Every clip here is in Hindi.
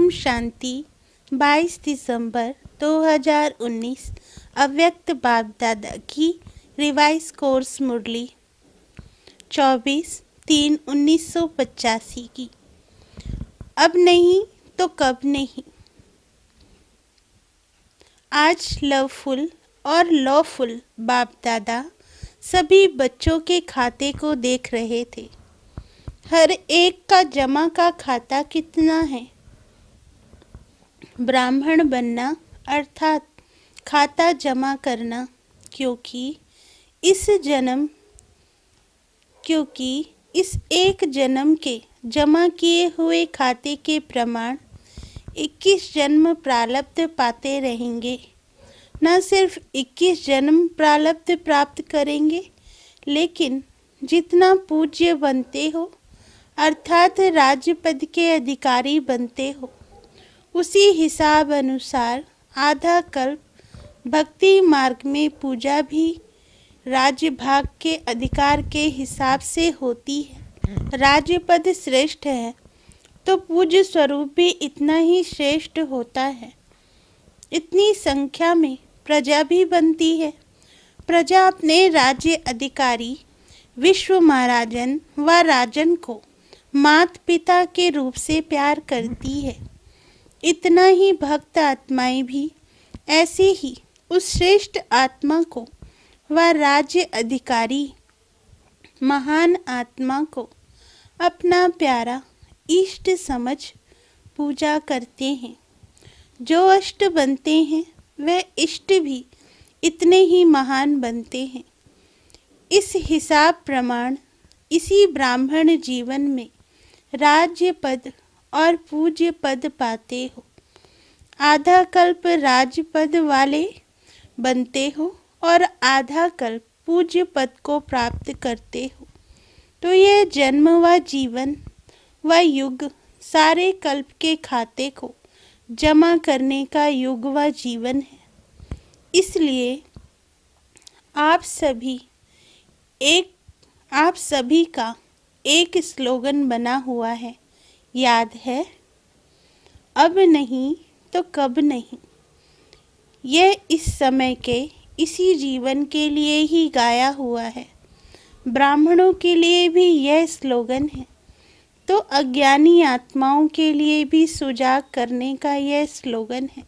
ओम शांति। 22 दिसंबर 2019 अव्यक्त बाप दादा की रिवाइज कोर्स मुरली 24/3/1985 की। अब नहीं तो कब नहीं। आज लवफुल और लॉफुल बाप दादा सभी बच्चों के खाते को देख रहे थे। हर एक का जमा का खाता कितना है। ब्राह्मण बनना अर्थात खाता जमा करना, क्योंकि इस एक जन्म के जमा किए हुए खाते के प्रमाण 21 जन्म प्रारब्ध पाते रहेंगे। न सिर्फ 21 जन्म प्रारब्ध प्राप्त करेंगे, लेकिन जितना पूज्य बनते हो अर्थात राज्य पद के अधिकारी बनते हो, उसी हिसाब अनुसार आधा कल्प भक्ति मार्ग में पूजा भी राज्य भाग के अधिकार के हिसाब से होती है। राज्य पद श्रेष्ठ है तो पूज्य स्वरूप भी इतना ही श्रेष्ठ होता है। इतनी संख्या में प्रजा भी बनती है। प्रजा अपने राज्य अधिकारी विश्व महाराजन व राजन को माता पिता के रूप से प्यार करती है। इतना ही भक्त आत्माएं भी ऐसे ही उस श्रेष्ठ आत्मा को व राज्य अधिकारी महान आत्मा को अपना प्यारा इष्ट समझ पूजा करते हैं। जो अष्ट बनते हैं वह इष्ट भी इतने ही महान बनते हैं। इस हिसाब प्रमाण इसी ब्राह्मण जीवन में राज्य पद और पूज्य पद पाते हो। आधा कल्प राज्य पद वाले बनते हो और आधा कल्प पूज्य पद को प्राप्त करते हो। तो यह जन्म व जीवन व युग सारे कल्प के खाते को जमा करने का युग व जीवन है। इसलिए आप सभी का एक स्लोगन बना हुआ है, याद है? अब नहीं तो कब नहीं। यह इस समय के इसी जीवन के लिए ही गाया हुआ है। ब्राह्मणों के लिए भी यह स्लोगन है, तो अज्ञानी आत्माओं के लिए भी सुजाग करने का यह स्लोगन है।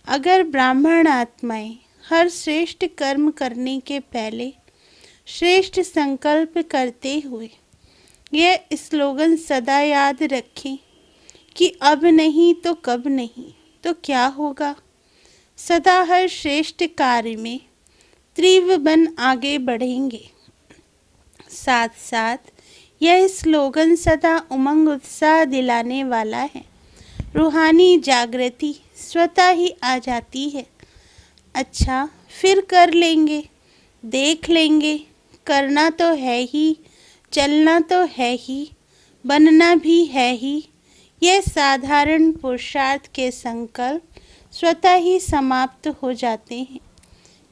अगर ब्राह्मण आत्माएं हर श्रेष्ठ कर्म करने के पहले श्रेष्ठ संकल्प करते हुए यह स्लोगन सदा याद रखें कि अब नहीं तो कब नहीं, तो क्या होगा? सदा हर श्रेष्ठ कार्य में तीव्र बन आगे बढ़ेंगे। साथ साथ यह स्लोगन सदा उमंग उत्साह दिलाने वाला है। रूहानी जागृति स्वतः ही आ जाती है। अच्छा, फिर कर लेंगे, देख लेंगे। करना तो है ही, चलना तो है ही, बनना भी है ही। यह साधारण पुरुषार्थ के संकल्प स्वतः ही समाप्त हो जाते हैं,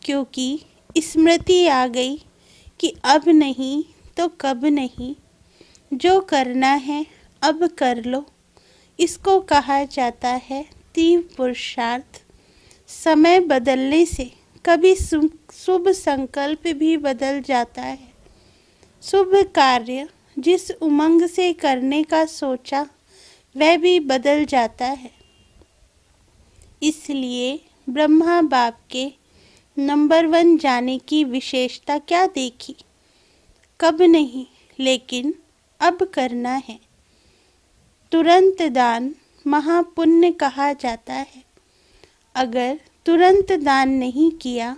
क्योंकि स्मृति आ गई कि अब नहीं तो कब नहीं। जो करना है अब कर लो। इसको कहा जाता है तीव्र पुरुषार्थ। समय बदलने से कभी शुभ संकल्प भी बदल जाता है। शुभ कार्य जिस उमंग से करने का सोचा वह भी बदल जाता है। इसलिए ब्रह्मा बाप के नंबर 1 जाने की विशेषता क्या देखी? कब नहीं, लेकिन अब करना है। तुरंत दान महापुण्य कहा जाता है। अगर तुरंत दान नहीं किया,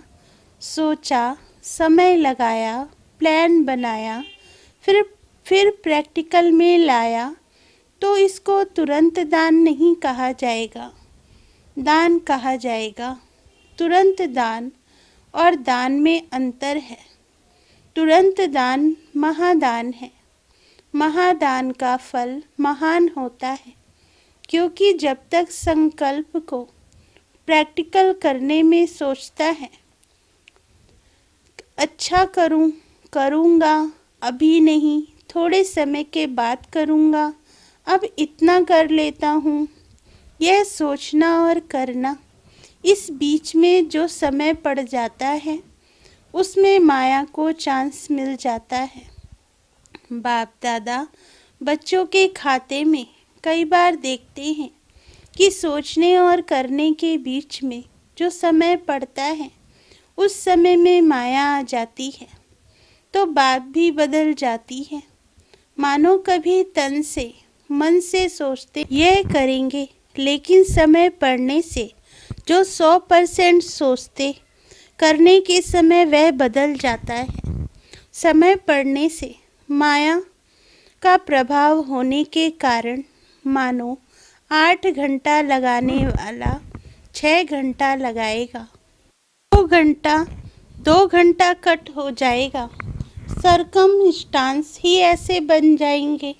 सोचा, समय लगाया, प्लान बनाया, फिर प्रैक्टिकल में लाया, तो इसको तुरंत दान नहीं कहा जाएगा, दान कहा जाएगा। तुरंत दान और दान में अंतर है। तुरंत दान महादान है। महादान का फल महान होता है, क्योंकि जब तक संकल्प को प्रैक्टिकल करने में सोचता है, अच्छा करूँगा, अभी नहीं, थोड़े समय के बाद करूँगा, अब इतना कर लेता हूँ, यह सोचना और करना, इस बीच में जो समय पड़ जाता है उसमें माया को चांस मिल जाता है। बाप दादा बच्चों के खाते में कई बार देखते हैं कि सोचने और करने के बीच में जो समय पड़ता है उस समय में माया आ जाती है तो बात भी बदल जाती है। मानो कभी तन से मन से सोचते यह करेंगे, लेकिन समय पड़ने से जो 100% सोचते करने के समय वह बदल जाता है। समय पड़ने से माया का प्रभाव होने के कारण मानो 8 घंटा लगाने वाला 6 घंटा लगाएगा, 2 घंटा कट हो जाएगा। सरकमस्टांस ही ऐसे बन जाएंगे।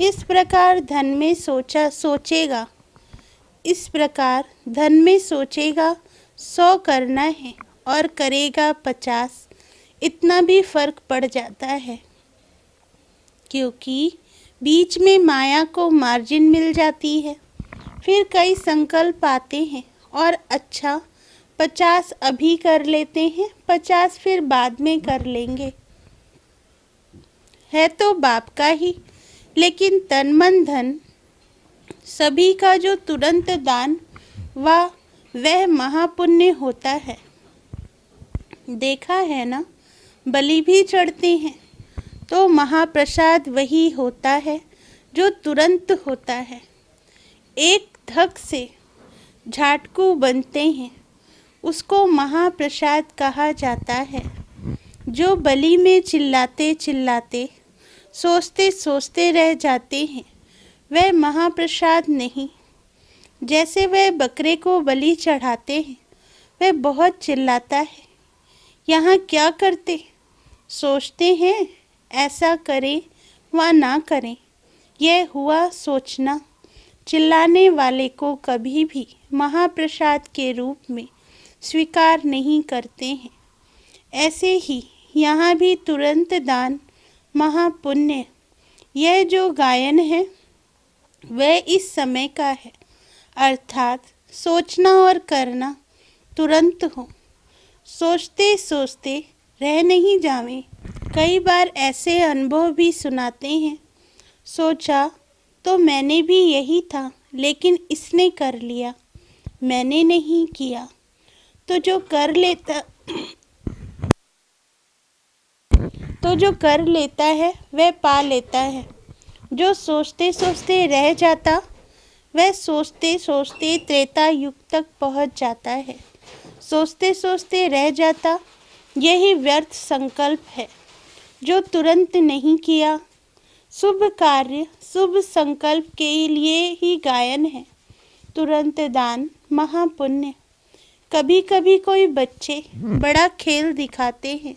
इस प्रकार धन में सोचेगा, इस प्रकार धन में सोचेगा 100 करना है और करेगा 50, इतना भी फर्क पड़ जाता है, क्योंकि बीच में माया को मार्जिन मिल जाती है। फिर कई संकल्प आते हैं और अच्छा 50 अभी कर लेते हैं, 50 फिर बाद में कर लेंगे। है तो बाप का ही, लेकिन तन मन धन सभी का जो तुरंत दान वह महापुण्य होता है। देखा है ना, बलि भी चढ़ते हैं तो महाप्रसाद वही होता है जो तुरंत होता है। एक धक से झाटकू बनते हैं, उसको महाप्रसाद कहा जाता है। जो बलि में चिल्लाते चिल्लाते सोचते सोचते रह जाते हैं वह महाप्रसाद नहीं। जैसे वह बकरे को बलि चढ़ाते हैं, वह बहुत चिल्लाता है, यहाँ क्या करते, सोचते हैं ऐसा करें व ना करें। यह हुआ सोचना। चिल्लाने वाले को कभी भी महाप्रसाद के रूप में स्वीकार नहीं करते हैं। ऐसे ही यहाँ भी तुरंत दान महापुण्य, यह जो गायन है वह इस समय का है, अर्थात सोचना और करना तुरंत हो। सोचते सोचते रह नहीं जावें। कई बार ऐसे अनुभव भी सुनाते हैं, सोचा तो मैंने भी यही था, लेकिन इसने कर लिया, मैंने नहीं किया। तो जो कर लेता है वह पा लेता है। जो सोचते सोचते रह जाता वह सोचते सोचते त्रेता युग तक पहुंच जाता है। सोचते सोचते रह जाता, यही व्यर्थ संकल्प है जो तुरंत नहीं किया। शुभ कार्य शुभ संकल्प के लिए ही गायन है, तुरंत दान महापुण्य। कभी कभी कोई बच्चे बड़ा खेल दिखाते हैं,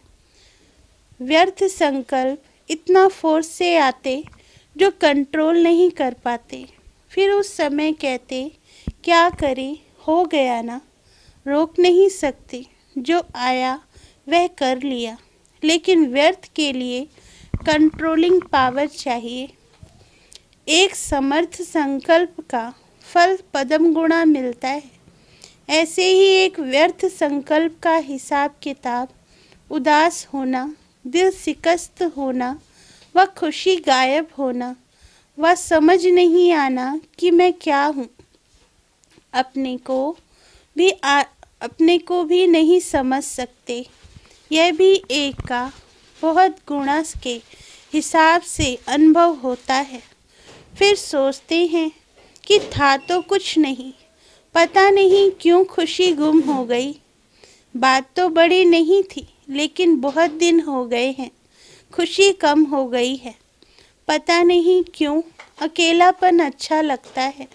व्यर्थ संकल्प इतना फोर्स से आते जो कंट्रोल नहीं कर पाते। फिर उस समय कहते क्या करें, हो गया ना, रोक नहीं सकते, जो आया वह कर लिया। लेकिन व्यर्थ के लिए कंट्रोलिंग पावर चाहिए। एक समर्थ संकल्प का फल पद्म गुणा मिलता है। ऐसे ही एक व्यर्थ संकल्प का हिसाब किताब, उदास होना, दिल शिकस्त होना व खुशी गायब होना व समझ नहीं आना कि मैं क्या हूँ, अपने को भी नहीं समझ सकते। यह भी एक का बहुत गुणा के हिसाब से अनुभव होता है। फिर सोचते हैं कि था तो कुछ नहीं, पता नहीं क्यों खुशी गुम हो गई। बात तो बड़ी नहीं थी, लेकिन बहुत दिन हो गए हैं, खुशी कम हो गई है। पता नहीं क्यों अकेलापन अच्छा लगता है।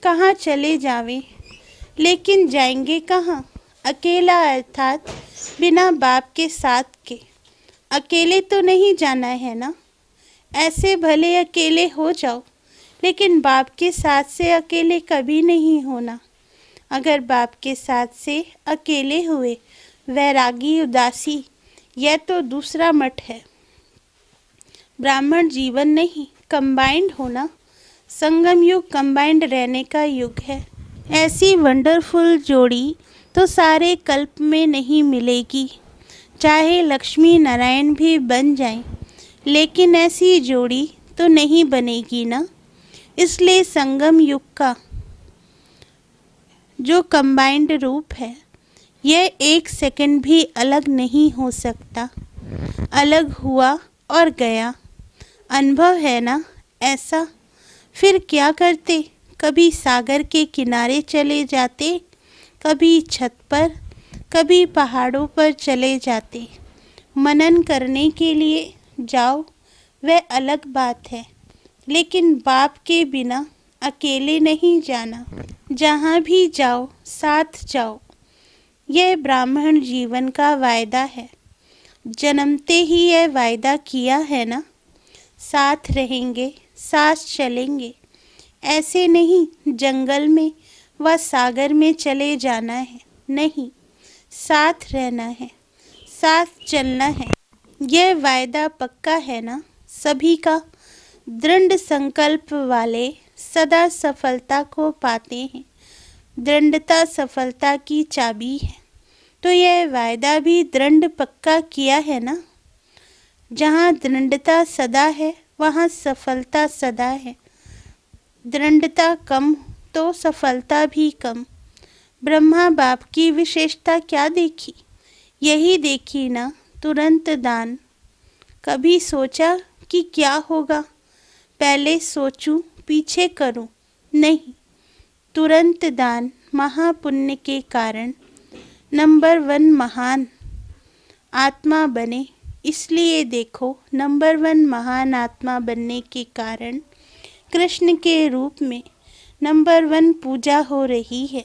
कहाँ चले जावें, लेकिन जाएंगे कहाँ। अकेला अर्थात बिना बाप के साथ के। अकेले तो नहीं जाना है ना। ऐसे भले अकेले हो जाओ, लेकिन बाप के साथ से अकेले कभी नहीं होना। अगर बाप के साथ से अकेले हुए वैरागी उदासी, यह तो दूसरा मठ है। ब्राह्मण जीवन नहीं, कंबाइंड होना। संगम युग कंबाइंड रहने का युग है। ऐसी वंडरफुल जोड़ी तो सारे कल्प में नहीं मिलेगी, चाहे लक्ष्मी नारायण भी बन जाएं, लेकिन ऐसी जोड़ी तो नहीं बनेगी ना। इसलिए संगम युग का जो कंबाइंड रूप है, यह एक सेकंड भी अलग नहीं हो सकता। अलग हुआ और गया, अनुभव है ना ऐसा। फिर क्या करते? कभी सागर के किनारे चले जाते, कभी छत पर, कभी पहाड़ों पर चले जाते। मनन करने के लिए जाओ, वह अलग बात है, लेकिन बाप के बिना अकेले नहीं जाना। जहाँ भी जाओ साथ जाओ, यह ब्राह्मण जीवन का वायदा है। जन्मते ही यह वायदा किया है ना, साथ रहेंगे, साथ चलेंगे। ऐसे नहीं जंगल में व सागर में चले जाना है, नहीं, साथ रहना है, साथ चलना है। यह वायदा पक्का है ना सभी का। दृढ़ संकल्प वाले सदा सफलता को पाते हैं। दृढ़ता सफलता की चाबी है। तो यह वायदा भी दृढ़ पक्का किया है ना। जहाँ दृढ़ता सदा है, वहाँ सफलता सदा है। दृढ़ता कम तो सफलता भी कम। ब्रह्मा बाप की विशेषता क्या देखी? यही देखी ना, तुरंत दान। कभी सोचा कि क्या होगा, पहले सोचूं पीछे करूं? नहीं, तुरंत दान महापुण्य के कारण नंबर 1 महान आत्मा बने। इसलिए देखो, नंबर 1 महान आत्मा बनने के कारण कृष्ण के रूप में नंबर 1 पूजा हो रही है।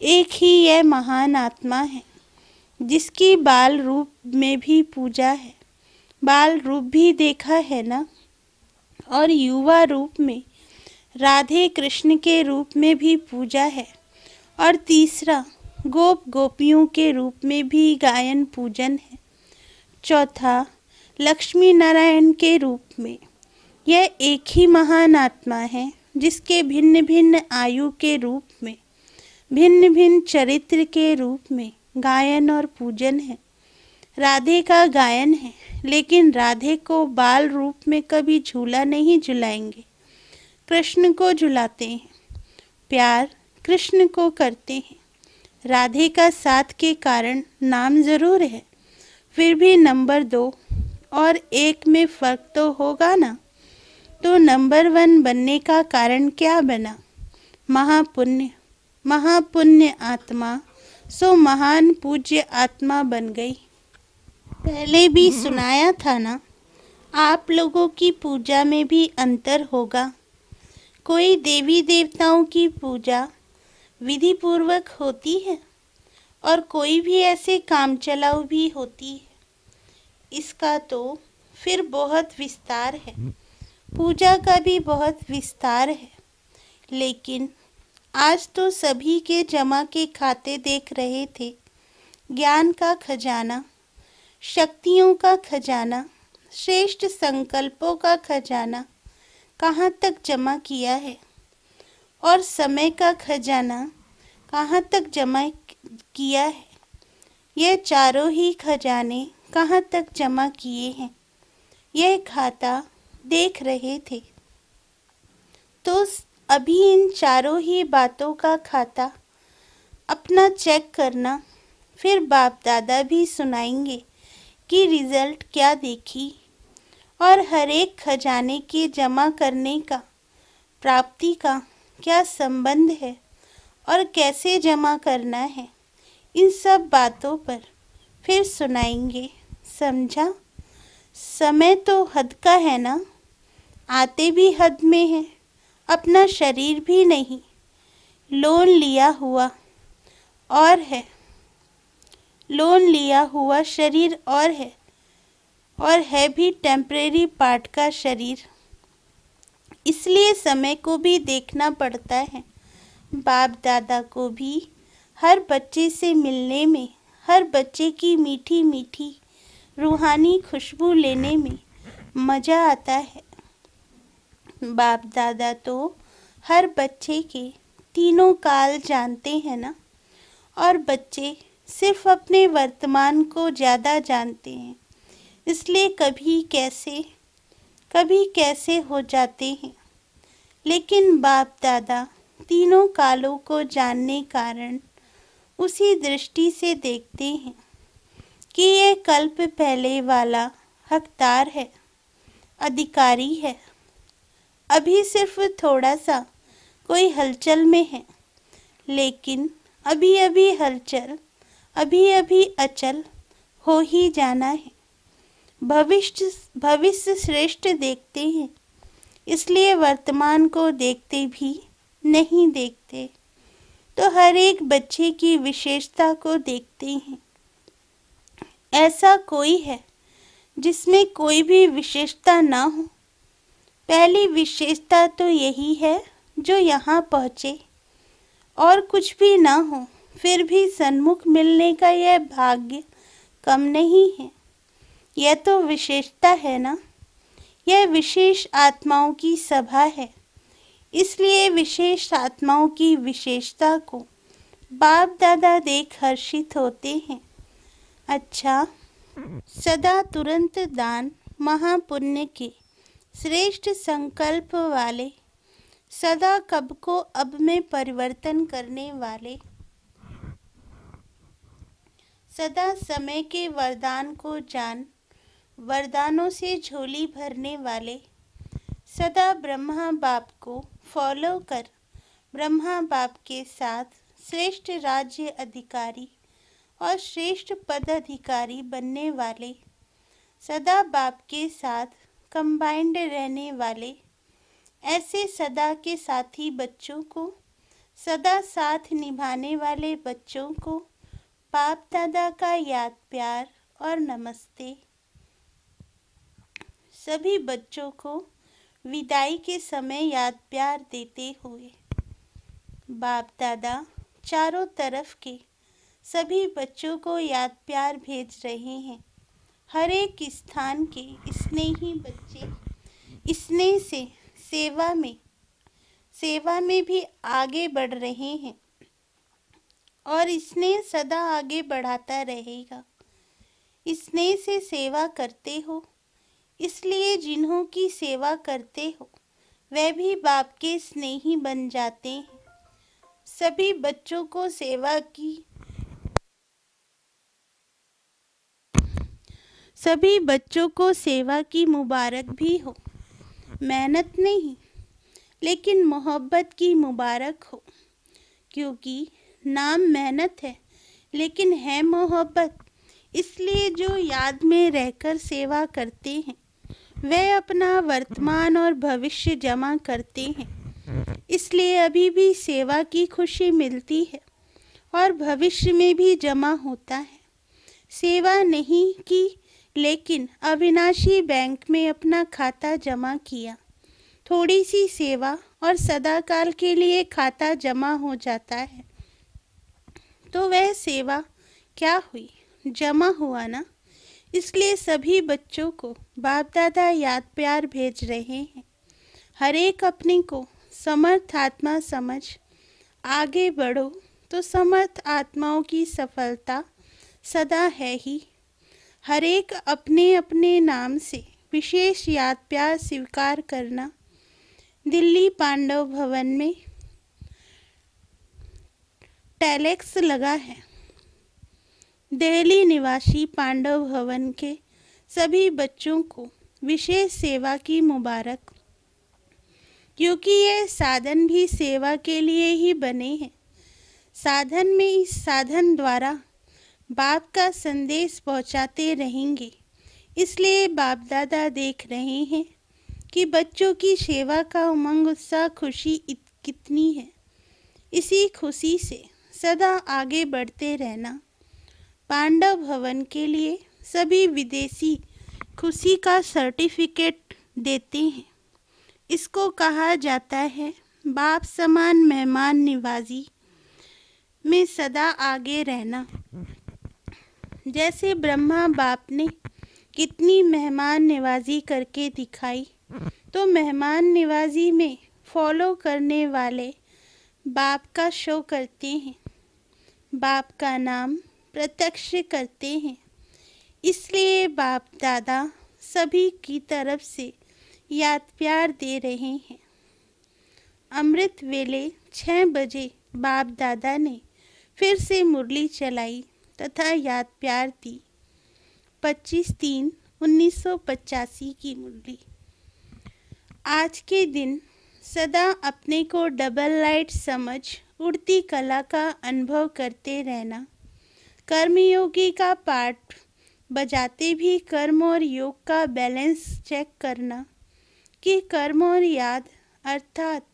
एक ही यह महान आत्मा है जिसकी बाल रूप में भी पूजा है। बाल रूप भी देखा है ना, और युवा रूप में राधे कृष्ण के रूप में भी पूजा है। और तीसरा, गोप गोपियों के रूप में भी गायन पूजन है। चौथा, लक्ष्मी नारायण के रूप में। यह एक ही महान आत्मा है जिसके भिन्न भिन्न आयु के रूप में, भिन्न भिन्न चरित्र के रूप में गायन और पूजन है। राधे का गायन है, लेकिन राधे को बाल रूप में कभी झूला नहीं झुलाएंगे। कृष्ण को झुलाते हैं, प्यार कृष्ण को करते हैं। राधे का साथ के कारण नाम जरूर है, फिर भी नंबर 2 और 1 में फर्क तो होगा ना। तो नंबर 1 बनने का कारण क्या बना? महापुण्य। महापुण्य आत्मा सो महान पूज्य आत्मा बन गई। पहले भी सुनाया था ना, आप लोगों की पूजा में भी अंतर होगा। कोई देवी देवताओं की पूजा विधि पूर्वक होती है और कोई भी ऐसे काम चलाऊ भी होती है। इसका तो फिर बहुत विस्तार है, पूजा का भी बहुत विस्तार है। लेकिन आज तो सभी के जमा के खाते देख रहे थे। ज्ञान का खजाना, शक्तियों का खजाना, श्रेष्ठ संकल्पों का खजाना कहाँ तक जमा किया है, और समय का खजाना कहाँ तक जमा किया है। यह चारों ही खजाने कहाँ तक जमा किए हैं, यह खाता देख रहे थे। तो अभी इन चारों ही बातों का खाता अपना चेक करना, फिर बाप दादा भी सुनाएंगे कि रिजल्ट क्या देखी, और हर एक खजाने के जमा करने का, प्राप्ति का क्या संबंध है और कैसे जमा करना है। इन सब बातों पर फिर सुनाएंगे, समझा? समय तो हद का है ना, आते भी हद में है। अपना शरीर भी नहीं, लोन लिया हुआ और है, लोन लिया हुआ शरीर और है भी टेम्परेरी पार्ट का शरीर। इसलिए समय को भी देखना पड़ता है। बाप दादा को भी हर बच्चे से मिलने में, हर बच्चे की मीठी मीठी रूहानी खुशबू लेने में मज़ा आता है। बाप दादा तो हर बच्चे के तीनों काल जानते हैं ना, और बच्चे सिर्फ अपने वर्तमान को ज़्यादा जानते हैं, इसलिए कभी कैसे हो जाते हैं। लेकिन बाप दादा तीनों कालों को जानने कारण उसी दृष्टि से देखते हैं कि ये कल्प पहले वाला हकदार है, अधिकारी है। अभी सिर्फ थोड़ा सा कोई हलचल में है, लेकिन अभी अभी हलचल, अभी अभी अचल हो ही जाना है। भविष्य श्रेष्ठ देखते हैं, इसलिए वर्तमान को देखते भी नहीं देखते, तो हर एक बच्चे की विशेषता को देखते हैं। ऐसा कोई है जिसमें कोई भी विशेषता ना हो? पहली विशेषता तो यही है जो यहाँ पहुँचे, और कुछ भी ना हो फिर भी सन्मुख मिलने का यह भाग्य कम नहीं है। यह तो विशेषता है ना, यह विशेष आत्माओं की सभा है, इसलिए विशेष आत्माओं की विशेषता को बाप दादा देख हर्षित होते हैं। अच्छा, सदा तुरंत दान महापुण्य के श्रेष्ठ संकल्प वाले, सदा कब को अब में परिवर्तन करने वाले, सदा समय के वरदान को जान वरदानों से झोली भरने वाले, सदा ब्रह्मा बाप को फॉलो कर ब्रह्मा बाप के साथ श्रेष्ठ राज्य अधिकारी और श्रेष्ठ पद अधिकारी बनने वाले, सदा बाप के साथ कंबाइंड रहने वाले, ऐसे सदा के साथी बच्चों को, सदा साथ निभाने वाले बच्चों को बाप दादा का याद प्यार और नमस्ते। सभी बच्चों को विदाई के समय याद प्यार देते हुए बाप दादा चारों तरफ के सभी बच्चों को याद प्यार भेज रहे हैं। हर एक स्थान के स्नेही बच्चे स्नेह से सेवा में भी आगे बढ़ रहे हैं, और स्नेह सदा आगे बढ़ाता रहेगा। स्नेह से सेवा करते हो, इसलिए जिन्हों की सेवा करते हो वे भी बाप के स्नेही बन जाते हैं। सभी बच्चों को सेवा की मुबारक भी हो। मेहनत नहीं, लेकिन मोहब्बत की मुबारक हो, क्योंकि नाम मेहनत है लेकिन है मोहब्बत। इसलिए जो याद में रहकर सेवा करते हैं वे अपना वर्तमान और भविष्य जमा करते हैं, इसलिए अभी भी सेवा की खुशी मिलती है और भविष्य में भी जमा होता है। सेवा नहीं की, लेकिन अविनाशी बैंक में अपना खाता जमा किया। थोड़ी सी सेवा और सदाकाल के लिए खाता जमा हो जाता है, तो वह सेवा क्या हुई? जमा हुआ ना। इसलिए सभी बच्चों को बाप दादा याद प्यार भेज रहे हैं। हर एक अपने को समर्थ आत्मा समझ आगे बढ़ो, तो समर्थ आत्माओं की सफलता सदा है ही। हर एक अपने अपने नाम से विशेष याद प्यार स्वीकार करना। दिल्ली पांडव भवन में टेलेक्स लगा है। दिल्ली निवासी पांडव भवन के सभी बच्चों को विशेष सेवा की मुबारक, क्योंकि ये साधन भी सेवा के लिए ही बने हैं। साधन में इस साधन द्वारा बाप का संदेश पहुंचाते रहेंगे। इसलिए बाप दादा देख रहे हैं कि बच्चों की सेवा का उमंग उत्साह खुशी कितनी है। इसी खुशी से सदा आगे बढ़ते रहना। पांडव भवन के लिए सभी विदेशी खुशी का सर्टिफिकेट देते हैं। इसको कहा जाता है बाप समान मेहमान निवाजी में सदा आगे रहना। जैसे ब्रह्मा बाप ने कितनी मेहमान नवाजी करके दिखाई, तो मेहमान नवाजी में फॉलो करने वाले बाप का शो करते हैं, बाप का नाम प्रत्यक्ष करते हैं। इसलिए बाप दादा सभी की तरफ से याद प्यार दे रहे हैं। अमृत वेले 6 बजे बाप दादा ने फिर से मुरली चलाई तथा याद प्यार दी। 25/3/1985 की मुरली। आज के दिन सदा अपने को डबल लाइट समझ उड़ती कला का अनुभव करते रहना। कर्मयोगी का पाठ बजाते भी कर्म और योग का बैलेंस चेक करना कि कर्म और याद अर्थात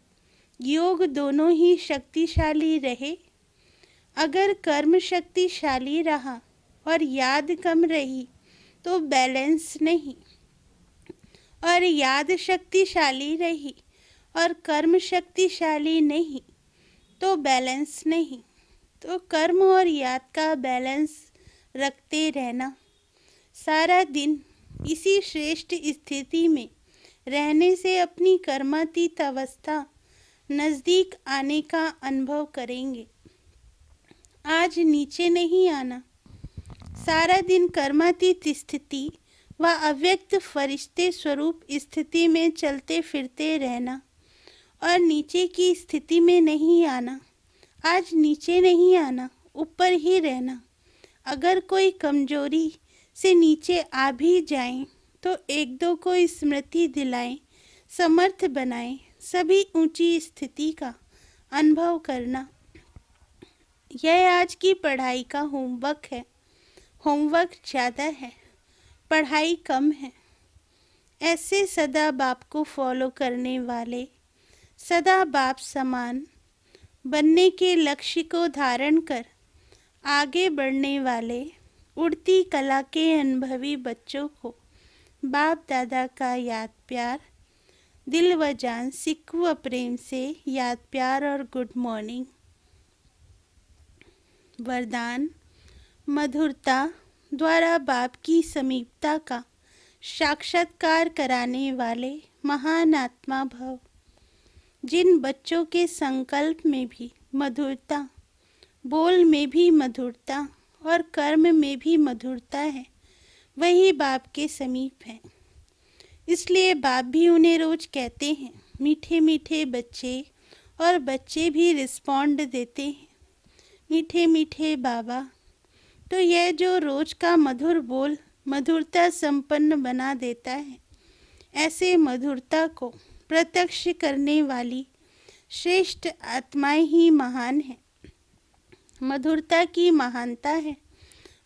योग दोनों ही शक्तिशाली रहे। अगर कर्म शक्तिशाली रहा और याद कम रही तो बैलेंस नहीं, और याद शक्तिशाली रही और कर्म शक्तिशाली नहीं तो बैलेंस नहीं। तो कर्म और याद का बैलेंस रखते रहना। सारा दिन इसी श्रेष्ठ स्थिति में रहने से अपनी कर्मातीत अवस्था नज़दीक आने का अनुभव करेंगे। आज नीचे नहीं आना। सारा दिन कर्मातीत स्थिति व अव्यक्त फरिश्ते स्वरूप स्थिति में चलते फिरते रहना और नीचे की स्थिति में नहीं आना। आज नीचे नहीं आना, ऊपर ही रहना। अगर कोई कमजोरी से नीचे आ भी जाएं तो एक दो को स्मृति दिलाएं, समर्थ बनाएं, सभी ऊंची स्थिति का अनुभव करना। यह आज की पढ़ाई का होमवर्क है। होमवर्क ज़्यादा है, पढ़ाई कम है। ऐसे सदा बाप को फॉलो करने वाले, सदा बाप समान बनने के लक्ष्य को धारण कर आगे बढ़ने वाले उड़ती कला के अनुभवी बच्चों को बाप दादा का याद प्यार, दिल व जान सिख व प्रेम से याद प्यार और गुड मॉर्निंग। वरदान। मधुरता द्वारा बाप की समीपता का साक्षात्कार कराने वाले महान आत्मा भव। जिन बच्चों के संकल्प में भी मधुरता, बोल में भी मधुरता और कर्म में भी मधुरता है, वही बाप के समीप हैं। इसलिए बाप भी उन्हें रोज कहते हैं, मीठे मीठे बच्चे, और बच्चे भी रिस्पॉन्ड देते हैं, मीठे मीठे बाबा। तो यह जो रोज का मधुर बोल मधुरता संपन्न बना देता है, ऐसे मधुरता को प्रत्यक्ष करने वाली श्रेष्ठ आत्माएं ही महान है। मधुरता की महानता है।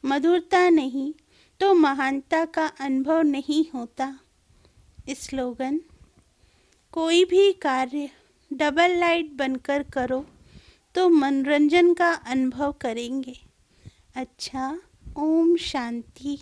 मधुरता नहीं तो महानता का अनुभव नहीं होता। स्लोगन। कोई भी कार्य डबल लाइट बनकर करो तो मनोरंजन का अनुभव करेंगे। अच्छा, ओम शांति।